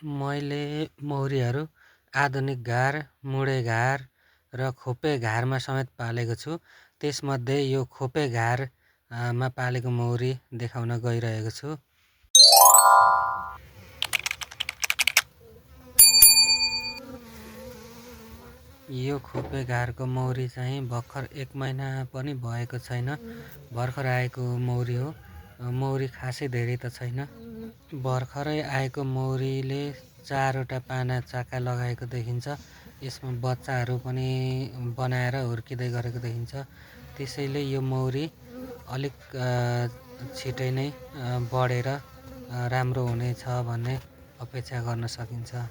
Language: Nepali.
मैले मौरीहरू आधुनिक घार, मुडे घार र खोपे घारमा समेत पालेको छु। त्यसमध्ये यो खोपे घारमा पालेको मौरी देखाउन गइरहेको छु। यो खोपे घारको मौरी चाहिँ भर्खर 1 महिना पनि भएको छैन, भर्खर आएको मौरी हो। मौरी खासै धेरै त छैन। भर्खरै आएको मौरीले 4वटा पाना चाका लगाएको देखिन्छ। यसमा बच्चाहरू पनि बनाएर हुर्किँदै गरेको देखिन्छ। त्यसैले यो मौरी अलिक छिटै नै बढेर राम्रो हुनेछ भन्ने अपेक्षा गर्न सकिन्छ।